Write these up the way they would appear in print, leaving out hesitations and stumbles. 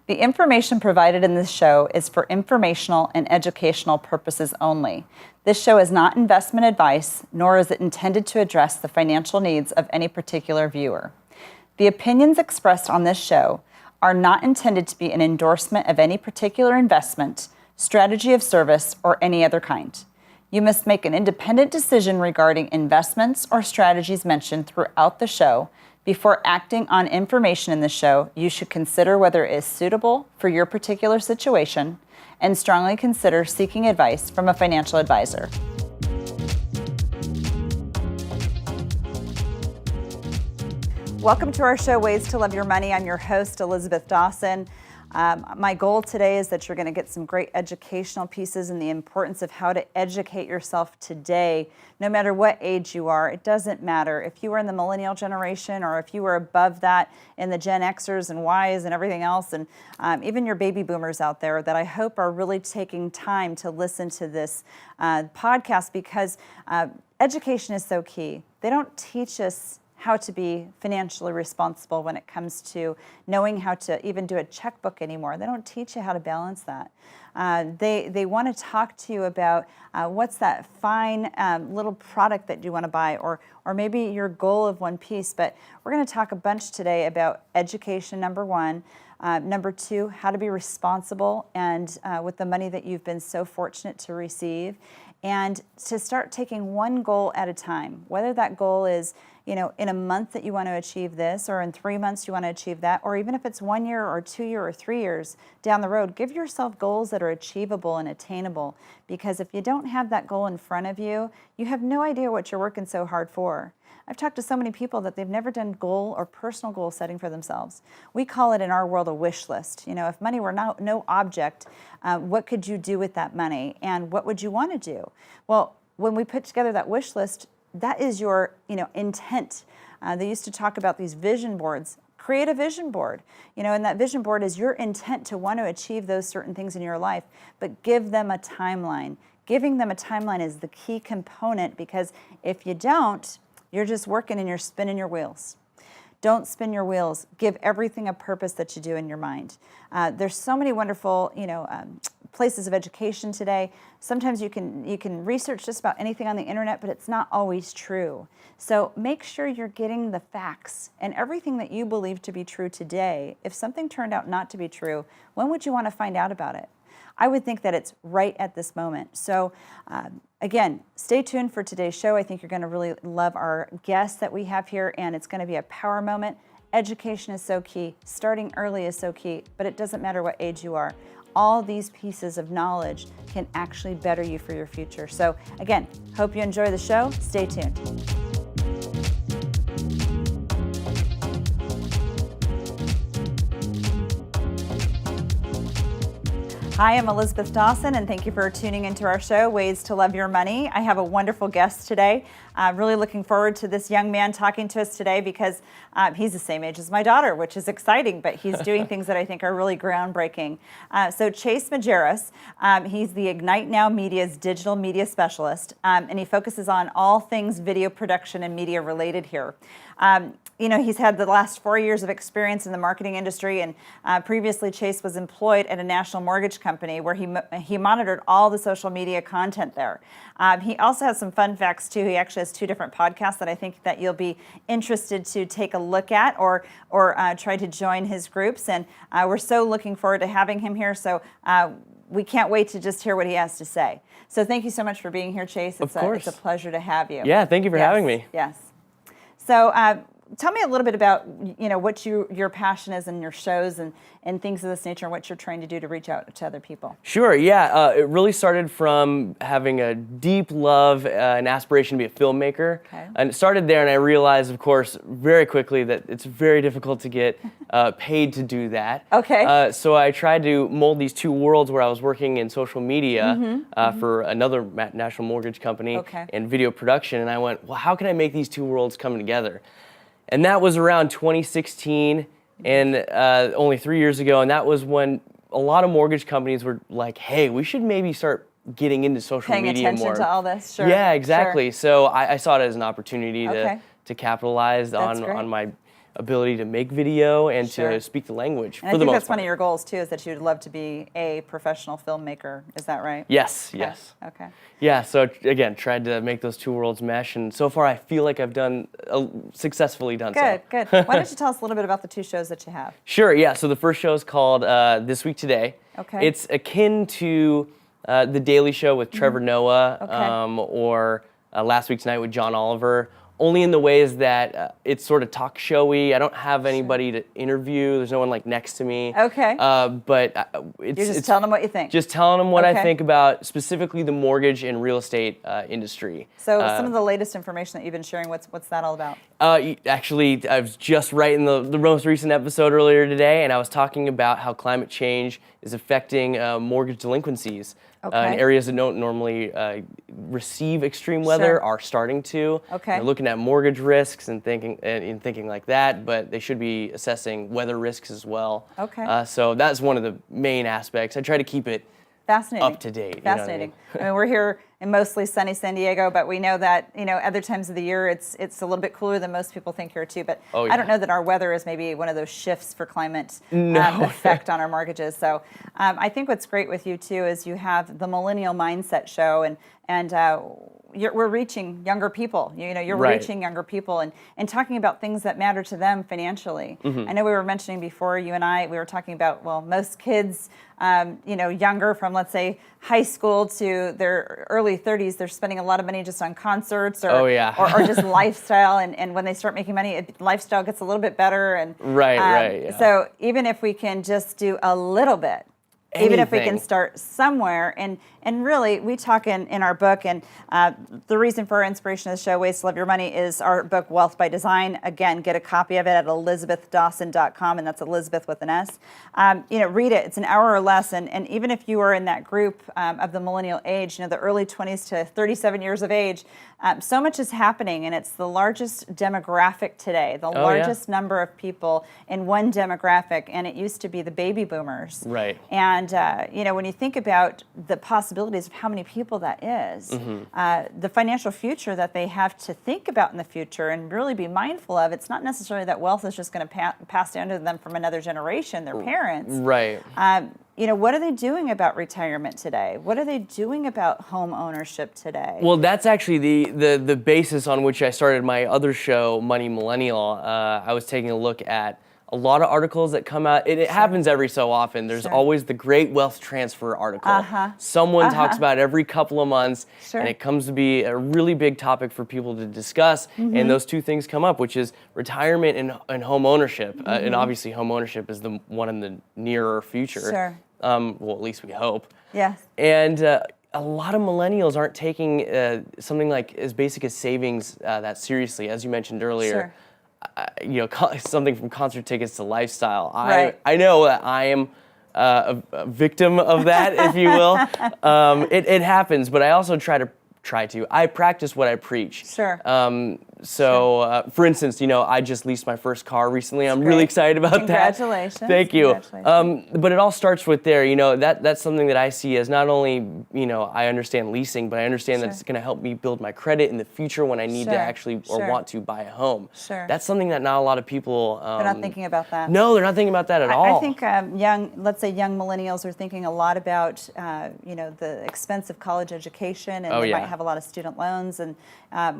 The information provided in this show is for informational and educational purposes only. This show is not investment advice, nor is it intended to address the financial needs of any particular viewer. The opinions expressed on this show are not intended to be an endorsement of any particular investment, strategy of service, or any other kind. You must make an independent decision regarding investments or strategies mentioned throughout the show. Before acting on information in the show, you should consider whether it is suitable for your particular situation and strongly consider seeking advice from a financial advisor. Welcome to our show, Ways to Love Your Money. I'm your host, Elisabeth Dawson. My goal today is that you're going to get some great educational pieces and the importance of how to educate yourself today, no matter what age you are. It doesn't matter if you were in the millennial generation or if you were above that in the Gen Xers and Ys and everything else, and even your baby boomers out there that I hope are really taking time to listen to this podcast, because education is so key. They don't teach us how to be financially responsible when it comes to knowing how to even do a checkbook anymore. They don't teach you how to balance that. They want to talk to you about what's that fine little product that you want to buy, or maybe your goal of one piece. But we're going to talk a bunch today about education, number one. Number two, how to be responsible and with the money that you've been so fortunate to receive, and to start taking one goal at a time, whether that goal is, in a month that you want to achieve this, or in 3 months you want to achieve that, or even if it's 1 year or 2 year or 3 years down the road. Give yourself goals that are achievable and attainable, because if you don't have that goal in front of you, you have no idea what you're working so hard for. I've talked to so many people that they've never done goal or personal goal setting for themselves. We call it in our world a wish list. If money were no object, what could you do with that money, and what would you want to do? Well, when we put together that wish list, that is your intent. They used to talk about these vision boards. Create a vision board, and that vision board is your intent to want to achieve those certain things in your life, but give them a timeline. Giving them a timeline is the key component, because if you don't, you're just working and you're spinning your wheels. Don't spin your wheels. Give everything a purpose that you do in your mind. There's so many wonderful, places of education today. Sometimes you can research just about anything on the internet, but it's not always true. So make sure you're getting the facts, and everything that you believe to be true today. If something turned out not to be true, when would you want to find out about it? I would think that it's right at this moment. So again, stay tuned for today's show. I think you're going to really love our guests that we have here, and it's going to be a power moment. Education is so key. Starting early is so key, but it doesn't matter what age you are. All these pieces of knowledge can actually better you for your future. So again, hope you enjoy the show. Stay tuned. Hi, I'm Elisabeth Dawson, and thank you for tuning into our show, Ways to Love Your Money. I have a wonderful guest today. Really looking forward to this young man talking to us today, because he's the same age as my daughter, which is exciting, but he's doing things that I think are really groundbreaking. So Chase Majerus, he's the Ignite Now Media's digital media specialist, and he focuses on all things video production and media related here. He's had the last 4 years of experience in the marketing industry, and previously Chase was employed at a national mortgage company where he monitored all the social media content there. He also has some fun facts too. He actually has 2 different podcasts that I think that you'll be interested to take a look at, or try to join his groups. And we're so looking forward to having him here. So we can't wait to just hear what he has to say. So thank you so much for being here, Chase. Of course. It's a pleasure to have you. Yeah, thank you for having me. Yes. So tell me a little bit about what your passion is in your shows and things of this nature, and what you're trying to do to reach out to other people. Sure, yeah. It really started from having a deep love and aspiration to be a filmmaker. Okay. And it started there, and I realized, of course, very quickly that it's very difficult to get paid to do that. Okay. So I tried to mold these 2 worlds where I was working in social media for another national mortgage company and video production, and I went, well, how can I make these 2 worlds come together? And that was around 2016, and only 3 years ago, and that was when a lot of mortgage companies were like, hey, we should maybe start getting into social media more. Paying attention to all this, sure. Yeah, exactly. Sure. So I saw it as an opportunity to capitalize on my ability to make video and to speak the language and for the most part. I think that's one of your goals too, is that you'd love to be a professional filmmaker. Is that right? Yes, yes. Okay. Yeah, so again, tried to make those two worlds mesh, and so far I feel like I've successfully done so. Good. Why don't you tell us a little bit about the two shows that you have? Sure, yeah. So the first show is called This Week Today. Okay. It's akin to The Daily Show with Trevor Noah, or Last Week Tonight with John Oliver, only in the ways that it's sort of talk showy. I don't have anybody to interview. There's no one like next to me. Okay. But You're just telling them what you think. Just telling them what I think about specifically the mortgage and real estate industry. So some of the latest information that you've been sharing, what's that all about? Actually, I was just writing the most recent episode earlier today, and I was talking about how climate change is affecting mortgage delinquencies. In areas that don't normally receive extreme weather are starting to. They're looking at mortgage risks and thinking like that, but they should be assessing weather risks as well. So that's one of the main aspects. I try to keep it up to date. Fascinating. I mean, we're here in mostly sunny San Diego, but we know that other times of the year it's a little bit cooler than most people think here too. But I don't know that our weather is maybe one of those shifts for climate effect on our mortgages. So I think what's great with you too is you have the Millennial Mindset Show, and we're reaching younger people. You're reaching younger people and talking about things that matter to them financially. I know we were mentioning before, you and I, we were talking about, well, most kids, younger from, let's say, high school to their early 30s, they're spending a lot of money just on concerts or just lifestyle. And when they start making money, lifestyle gets a little bit better. And so even if we can just do a little bit, even if we can start somewhere, and really, we talk in our book, and the reason for our inspiration of the show, Ways to Love Your Money, is our book, Wealth by Design. Again, get a copy of it at elisabethdawson.com, and that's Elizabeth with an S. Read it. It's an hour or less, and even if you are in that group of the millennial age, the early 20s to 37 years of age, so much is happening, and it's the largest demographic today, the largest number of people in one demographic, and it used to be the baby boomers. Right. And, when you think about the possibilities of how many people that is, the financial future that they have to think about in the future and really be mindful of, it's not necessarily that wealth is just going to pass down to them from another generation, their parents. Right. What are they doing about retirement today? What are they doing about home ownership today? Well, that's actually the basis on which I started my other show, Money Millennial. I was taking a look at a lot of articles that come out. It happens every so often. There's always the Great Wealth Transfer article. Someone talks about it every couple of months, and it comes to be a really big topic for people to discuss. And those two things come up, which is retirement and home ownership. And obviously, home ownership is the one in the nearer future. Well, at least we hope. Yes. And a lot of millennials aren't taking something like as basic as savings that seriously, as you mentioned earlier. Something from concert tickets to lifestyle. I know that I am a victim of that, if you will. It happens, but I also I practice what I preach. For instance, I just leased my first car recently. I'm really excited about that. Congratulations. Thank you. But it all starts with there. That's something that I see as not only, I understand leasing, but I understand that it's going to help me build my credit in the future when I need to actually or want to buy a home. That's something that not a lot of people... they're not thinking about that. No, they're not thinking about that at all. I think young millennials are thinking a lot about, the expense of college education, and they might have a lot of student loans. And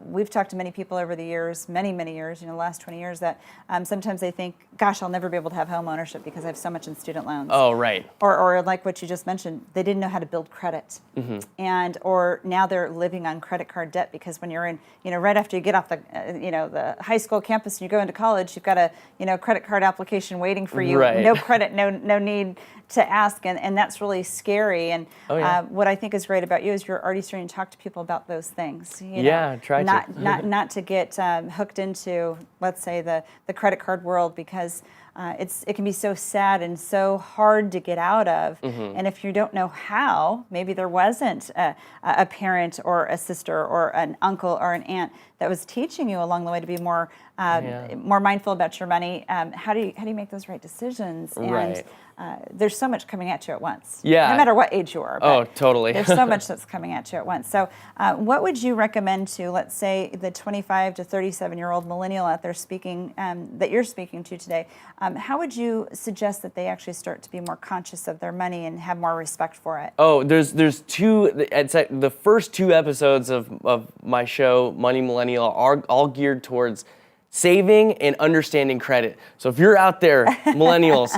we've talked to many people over the years, many years, the last 20 years, that sometimes they think, gosh, I'll never be able to have home ownership because I have so much in student loans. Oh, right. Or like what you just mentioned, they didn't know how to build credit. Or now they're living on credit card debt because when you're in, right after you get off the high school campus and you go into college, you've got a, credit card application waiting for you. No credit, no need to ask, and that's really scary. And what I think is great about you is you're already starting to talk to people about those things. Not to get hooked into, let's say, the credit card world, because it can be so sad and so hard to get out of. And if you don't know how, maybe there wasn't a parent or a sister or an uncle or an aunt that was teaching you along the way to be more mindful about your money. How do you make those right decisions? And there's so much coming at you at once. Yeah. No matter what age you are. Oh, totally. There's so much that's coming at you at once. So what would you recommend to, let's say, the 25 to 37-year-old millennial out there speaking, that you're speaking to today? How would you suggest that they actually start to be more conscious of their money and have more respect for it? Oh, there's two, it's like the first 2 episodes of my show, Money Millennial, are all geared towards saving and understanding credit. So if you're out there, millennials,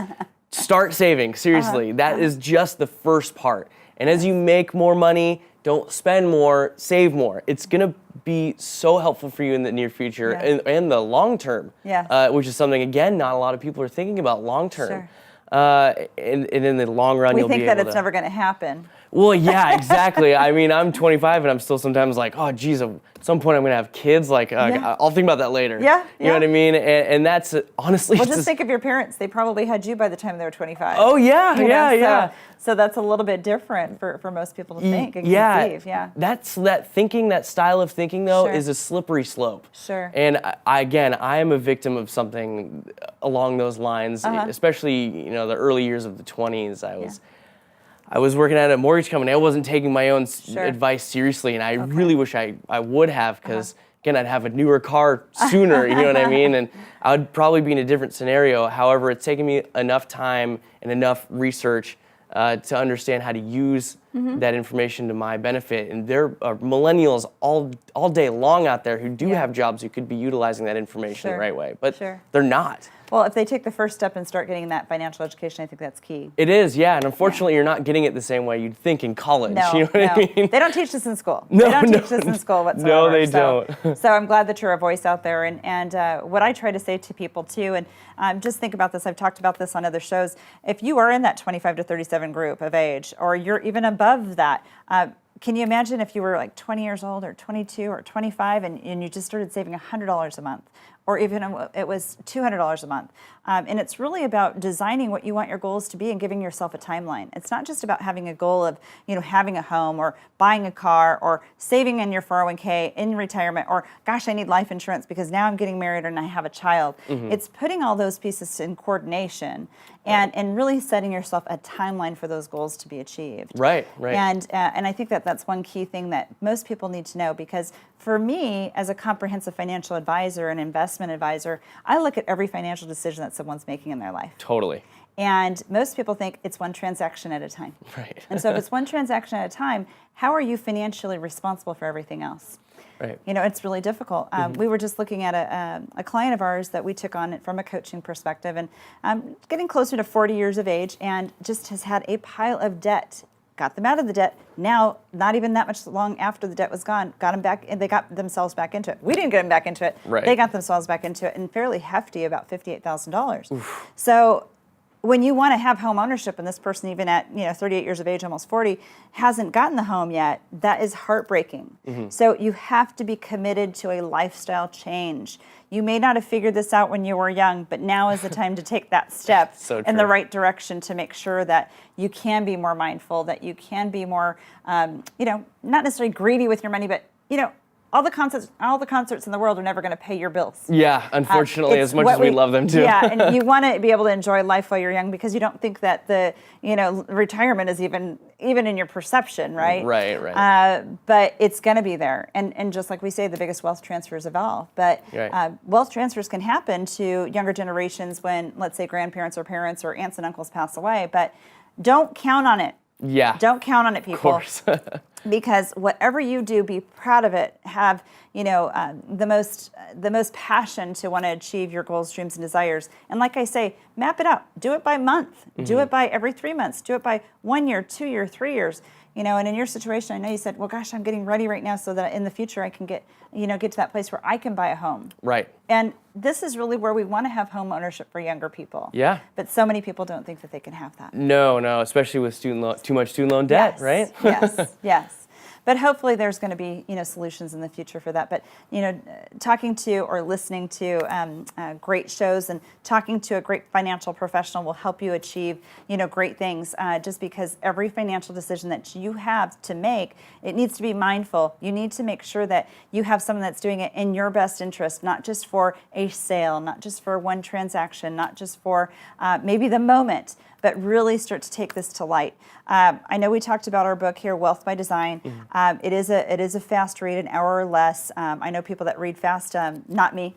start saving, seriously. That is just the first part. And as you make more money, don't spend more, save more. It's gonna be so helpful for you in the near future and the long term, which is something, again, not a lot of people are thinking about long term. Sure. And in the long run, you'll be able to... We think that it's never gonna happen. Well, yeah, exactly. I mean, I'm 25 and I'm still sometimes like, oh, geez, at some point I'm going to have kids. Like, I'll think about that later. Yeah. You know what I mean? And that's honestly... Well, just think of your parents. They probably had you by the time they were 25. Oh, yeah. So that's a little bit different for most people to think and conceive. Yeah. That thinking, that style of thinking, though, Sure. is a slippery slope. Sure. And I am a victim of something along those lines, especially, the early years of the 20s. I was working at a mortgage company. I wasn't taking my own advice seriously, and I really wish I would have, because again, I'd have a newer car sooner, you know what I mean? And I would probably be in a different scenario. However, it's taken me enough time and enough research to understand how to use that information to my benefit. And there are millennials all day long out there who do have jobs who could be utilizing that information the right way, but they're not. Well, if they take the first step and start getting that financial education, I think that's key. It is, yeah. And unfortunately, you're not getting it the same way you'd think in college. No, you know what I mean? They don't teach this in school. No, they don't teach this in school whatsoever. No, they don't. So I'm glad that you're a voice out there. And what I try to say to people, too, and just think about this. I've talked about this on other shows. If you are in that 25 to 37 group of age, or you're even above that, can you imagine if you were like 20 years old or 22 or 25 and you just started saving $100 a month? Or even it was $200 a month. And it's really about designing what you want your goals to be and giving yourself a timeline. It's not just about having a goal of, having a home or buying a car or saving in your 401k in retirement, or gosh, I need life insurance because now I'm getting married and I have a child. It's putting all those pieces in coordination and really setting yourself a timeline for those goals to be achieved. Right. And I think that's one key thing that most people need to know, because for me, as a comprehensive financial advisor and investment advisor, I look at every financial decision that someone's making in their life. Totally. And most people think it's one transaction at a time. Right. And so if it's one transaction at a time, how are you financially responsible for everything else? Right. It's really difficult. We were just looking at a client of ours that we took on from a coaching perspective, and getting closer to 40 years of age, and just has had a pile of debt. Got them out of the debt. Now, not even that much long after the debt was gone, got them back, and they got themselves back into it. We didn't get them back into it. Right. They got themselves back into it, and fairly hefty, about $58,000. So when you want to have home ownership, and this person, even at 38 years of age, almost 40, hasn't gotten the home yet, that is heartbreaking. So you have to be committed to a lifestyle change. You may not have figured this out when you were young, but now is the time to take that step in the right direction to make sure that you can be more mindful, that you can be more, not necessarily greedy with your money, but all the concerts in the world are never going to pay your bills. Yeah, unfortunately, as much as we love them too. Yeah, and you want to be able to enjoy life while you're young, because you don't think that the retirement is even in your perception, right? Right. But it's going to be there, and just like we say, the biggest wealth transfers of all. But wealth transfers can happen to younger generations when, let's say, grandparents or parents or aunts and uncles pass away. But don't count on it. Yeah. Don't count on it, people. Of course. Because whatever you do, be proud of it. Have the most passion to want to achieve your goals, dreams, and desires. And like I say, map it out. Do it by month. Do it by every 3 months. Do it by 1 year, 2 year, 3 years. And in your situation, I know you said, well, gosh, I'm getting ready right now so that in the future I can get to that place where I can buy a home. Right. And this is really where we want to have home ownership for younger people. Yeah. But so many people don't think that they can have that. No, especially with too much student loan debt, right? Yes. But hopefully there's going to be, solutions in the future for that. But, talking to or listening to great shows and talking to a great financial professional will help you achieve, great things. Just because every financial decision that you have to make, it needs to be mindful. You need to make sure that you have someone that's doing it in your best interest, not just for a sale, not just for one transaction, not just for maybe the moment, but really start to take this to light. I know we talked about our book here, Wealth by Design. It is a fast read, an hour or less. I know people that read fast, not me.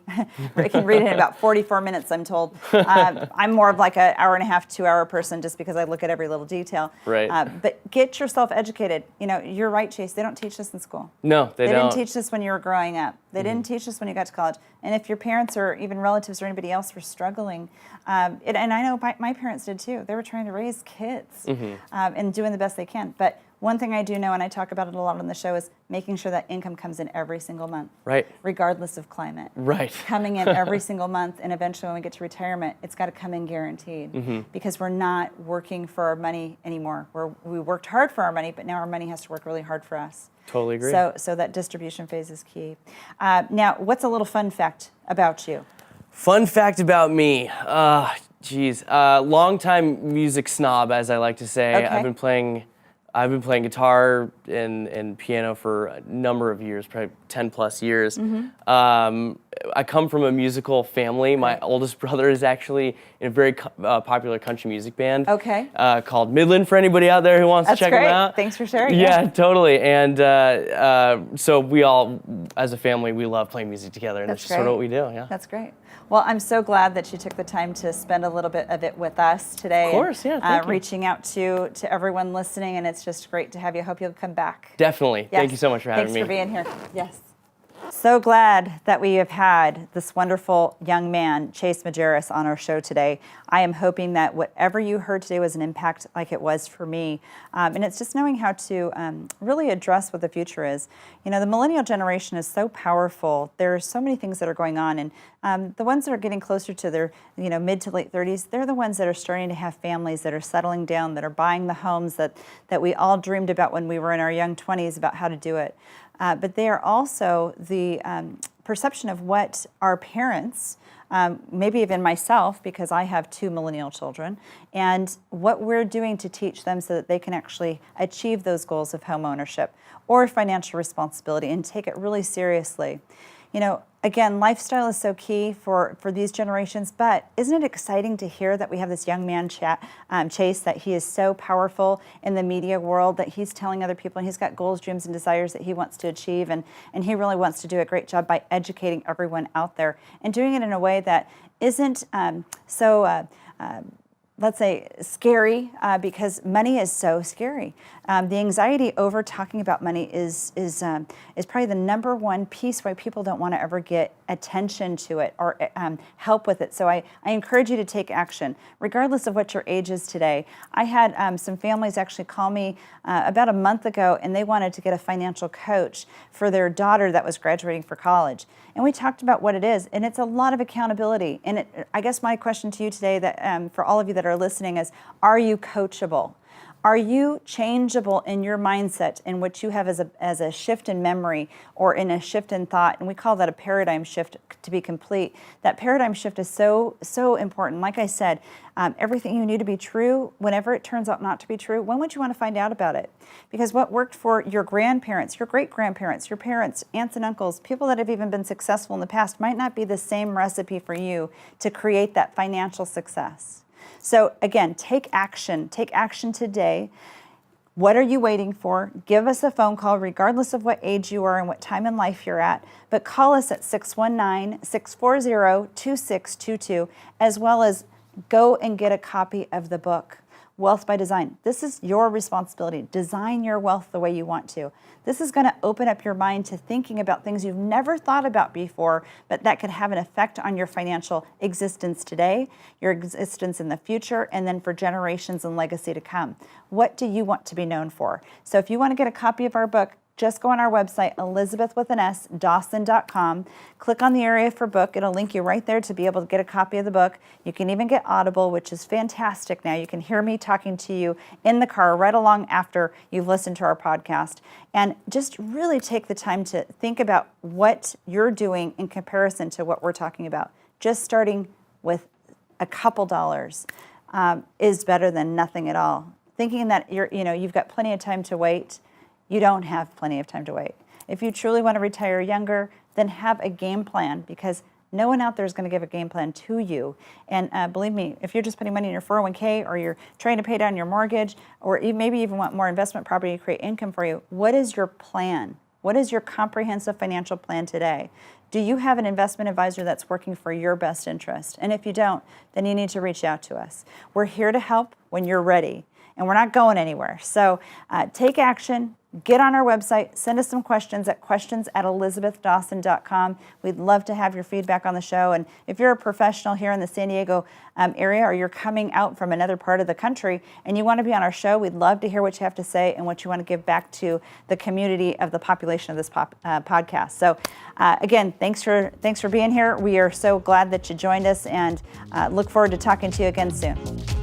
I can read it in about 44 minutes, I'm told. I'm more of like an hour and a half, 2 hour person just because I look at every little detail. Right. But get yourself educated. You know, you're right, Chase. They don't teach this in school. No, they don't. They didn't teach this when you were growing up. They didn't teach this when you got to college. And if your parents or even relatives or anybody else were struggling, and I know my parents did too. They were trying to raise kids and doing the best they can. But one thing I do know, and I talk about it a lot on the show, is making sure that income comes in every single month. Right. Regardless of climate. Right. Coming in every single month, and eventually when we get to retirement, it's got to come in guaranteed. Because we're not working for our money anymore. We worked hard for our money, but now our money has to work really hard for us. Totally agree. So that distribution phase is key. Now, what's a little fun fact about you? Fun fact about me. Longtime music snob, as I like to say. Okay. I've been playing guitar and piano for a number of years, probably 10 plus years. I come from a musical family. My oldest brother is actually in a very popular country music band called Midland, for anybody out there who wants to check them out. Thanks for sharing. Yeah, totally. And so we all, as a family, we love playing music together, and that's just sort of what we do. Yeah. That's great. Well, I'm so glad that you took the time to spend a little bit of it with us today. Of course, yeah. Thank you. Reaching out to everyone listening, and it's just great to have you. I hope you'll come back. Definitely. Yes. Thank you so much for having me. Thanks for being here. Yes. So glad that we have had this wonderful young man, Chase Majerus, on our show today. I am hoping that whatever you heard today was an impact like it was for me. And it's just knowing how to really address what the future is. You know, the millennial generation is so powerful. There are so many things that are going on. And the ones that are getting closer to their mid to late 30s, they're the ones that are starting to have families, that are settling down, that are buying the homes that we all dreamed about when we were in our young 20s about how to do it. But they are also the perception of what our parents, maybe even myself, because I have 2 millennial children, and what we're doing to teach them so that they can actually achieve those goals of home ownership or financial responsibility and take it really seriously. You know, again, lifestyle is so key for these generations, but isn't it exciting to hear that we have this young man, Chase, that he is so powerful in the media world, that he's telling other people, and he's got goals, dreams, and desires that he wants to achieve, and he really wants to do a great job by educating everyone out there and doing it in a way that isn't let's say, scary, because money is so scary. The anxiety over talking about money is probably the number one piece why people don't want to ever get attention to it or help with it. So I encourage you to take action, regardless of what your age is today. I had some families actually call me about a month ago, and they wanted to get a financial coach for their daughter that was graduating for college. And we talked about what it is, and it's a lot of accountability. And I guess my question to you today, that for all of you that are listening, is: are you coachable? Are you changeable in your mindset in what you have as a shift in memory or in a shift in thought? And we call that a paradigm shift to be complete. That paradigm shift is so important. Like I said, everything you knew to be true, whenever it turns out not to be true, when would you want to find out about it? Because what worked for your grandparents, your great-grandparents, your parents, aunts and uncles, people that have even been successful in the past might not be the same recipe for you to create that financial success. So again, take action. Take action today. What are you waiting for? Give us a phone call, regardless of what age you are and what time in life you're at. But call us at 619-640-2622, as well as go and get a copy of the book, Wealth by Design. This is your responsibility. Design your wealth the way you want to. This is going to open up your mind to thinking about things you've never thought about before, but that could have an effect on your financial existence today, your existence in the future, and then for generations and legacy to come. What do you want to be known for? So if you want to get a copy of our book, just go on our website, elisabeth.dawson.com. Click on the area for book. It'll link you right there to be able to get a copy of the book. You can even get Audible, which is fantastic now. You can hear me talking to you in the car right along after you've listened to our podcast. And just really take the time to think about what you're doing in comparison to what we're talking about. Just starting with a couple dollars is better than nothing at all. Thinking that you've got plenty of time to wait. You don't have plenty of time to wait. If you truly want to retire younger, then have a game plan, because No one out there is going to give a game plan to you. And believe me, if you're just putting money in your 401k, or you're trying to pay down your mortgage, or maybe even want more investment property to create income for you, what is your plan? What is your comprehensive financial plan today? Do you have an investment advisor that's working for your best interest? And if you don't, then you need to reach out to us. We're here to help when you're ready, and we're not going anywhere. So take action. Get on our website, send us some questions at questions@elisabethdawson.com. We'd love to have your feedback on the show. And if you're a professional here in the San Diego area, or you're coming out from another part of the country and you want to be on our show, we'd love to hear what you have to say and what you want to give back to the community of the population of this podcast. So again, thanks for being here. We are so glad that you joined us, and look forward to talking to you again soon.